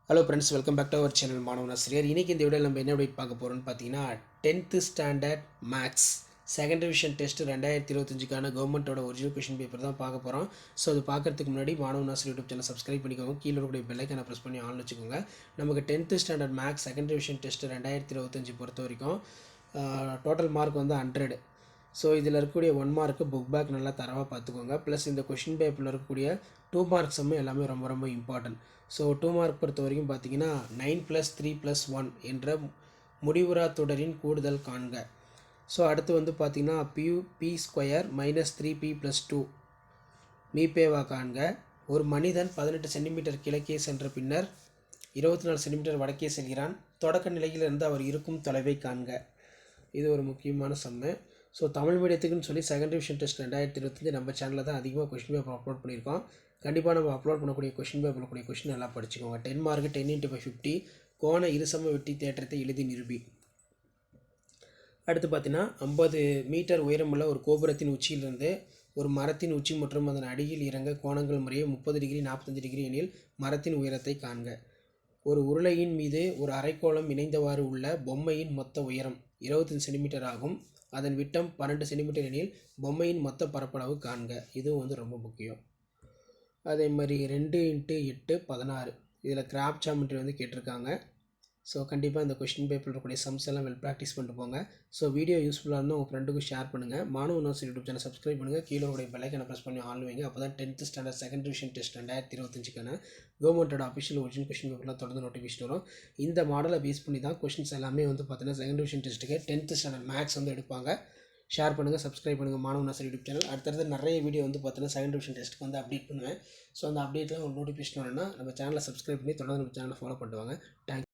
Hello friends, welcome back to our channel மாணவன் ஆசிரியர். இன்றைக்கி இந்த வீடியோவில் நம்ம என்ன அப்டேட் பார்க்க போகிறோம்னு பார்த்தீங்கன்னா 10th standard maths second division test 2025க்கான கவர்மெண்ட்டோட ஒரிஜினல் கொஷின் பேப்பர் தான் பார்க்க போகிறோம். ஸோ அது பார்க்கறதுக்கு முன்னாடி மாணவன் ஆசிரியர் யூடியூப் சேனல் சப்ஸ்கிரைப் பண்ணிக்கோங்க. கீழே இருக்கக்கூடிய பெல்லைக்கான ப்ரெஸ் பண்ணி ஆன் வச்சுக்கோங்க. நமக்கு 10th standard maths second division test 2025 பொறுத்த வரைக்கும் டோட்டல் மார்க் வந்து 100. ஸோ இதில் இருக்கக்கூடிய 1 மார்க்கு புக் பேக் நல்லா தரவாக பார்த்துக்கோங்க. ப்ளஸ் இந்த கொஷின் பேப்பரில் இருக்கக்கூடிய 2 மார்க்ஸுமே எல்லாமே ரொம்ப ரொம்ப இம்பார்ட்டன்ட். ஸோ 2 மார்க் பொறுத்த வரைக்கும் பார்த்தீங்கன்னா 9+3+1 என்ற முடிவுறா தொடரின் கூடுதல் காண்க. ஸோ அடுத்து வந்து பார்த்திங்கன்னா பி ஸ்கொயர் -3p+2 மீபேவா காண்க. ஒரு மனிதன் 18 சென்டிமீட்டர் கிழக்கே சென்ற பின்னர் 24 சென்டிமீட்டர் வடக்கே செல்கிறான். தொடக்க நிலையிலிருந்து அவர் இருக்கும் தொலைவை காண்க. இது ஒரு முக்கியமான சம்மு. ஸோ தமிழ் மீடியத்துக்குன்னு சொல்லி செகண்ட் டிவிஷன் டெஸ்ட் 2025 நம்ம சேனலில் தான் அதிகமாக கொஷின் பேப்பர் அப்லோட் பண்ணியிருக்கோம். கண்டிப்பாக நம்ம அப்லோட் பண்ணக்கூடிய கொஷின் பேப்பரில் கூடிய கொஷின் நல்லா படிச்சுக்கோங்க. 10 மார்க்கு 10x50 கோண இருசம வெட்டி தேற்றத்தை எழுதி நிரூபி. அடுத்து பார்த்தீங்கன்னா 50 மீட்டர் உயரமுள்ள ஒரு கோபுரத்தின் உச்சியிலிருந்து ஒரு மரத்தின் உச்சி மற்றும் அதன் அடியில் இறங்க கோணங்கள் முறையே 30 டிகிரி 45 டிகிரி எனில் மரத்தின் உயரத்தை காண்க. ஒரு உருளையின் மீது ஒரு அரைக்கோளம் இணைந்தவாறு உள்ள பொம்மையின் மொத்த உயரம் 25 சென்டிமீட்டர் ஆகும். அதன் விட்டம் 12 சென்டிமீட்டர் எனில் பொம்மையின் மொத்த பரப்பளவு காண்க. இதுவும் வந்து ரொம்ப முக்கியம். அதே மாதிரி 2x8 16 இதில் கிராப் ஜாமெட்ரி வந்து கேட்டிருக்காங்க. ஸோ கண்டிப்பாக இந்த கொஷின் பேப்பரில் இருக்கக்கூடிய சம்ஸ் எல்லாம் வெல் ப்ராக்டிஸ் பண்ணிட்டு போங்க. ஸோ வீடியோ யூஸ்ஃபுல்லாக இருந்தால் உங்கள் ஃப்ரெண்டுக்கும் ஷேர் பண்ணுங்கள். மாணவன் ஆசிரியர் யூடியூப் சேனல் சப்ஸ்கிரைப் பண்ணுங்கள். கீழே உடைய பெல்லைக்கான ப்ரெஸ் பண்ணி ஆன் வைங்க. அப்போ தான் 10th standard second division test 2025க்கான கவர்மெண்ட்டோட அஃபிஷியல் ஒரிஜினல் கொஷின் பேப்பர்லாம் தொடர்ந்து நோட்டிஃபிகேஷன் வரும். இந்த மாடலை பேஸ் பண்ணி தான் கொஷின்ஸ் எல்லாமே வந்து பார்த்தீங்கன்னா செகண்ட் டிவிஷன் டெஸ்ட்டுக்கு 10th ஸ்டாண்டர்ட் மேக்ஸ் வந்து எடுப்பாங்க. ஷேர் பண்ணுங்கள், சப்ஸ்கிரைப் பண்ணுங்கள் மாணவன் ஆசிரியர் யூடியூப் சேனல். அடுத்தடுத்து நிறைய வீடியோ வந்து பார்த்தீங்கன்னா செகண்ட் டிவிஷன் டெஸ்ட்டுக்கு வந்து அப்டேட் பண்ணுவேன். ஸோ அந்த அப்டேட்டில் உங்களுக்கு நோட்டிஃபிகேஷன் வரணும்னா நம்ம சேனலை சப்ஸ்கிரைப் பண்ணி தொடர்ந்து நம்ம சேனலை ஃபாலோ பண்ணுவாங்க. தேங்க்ஸ்.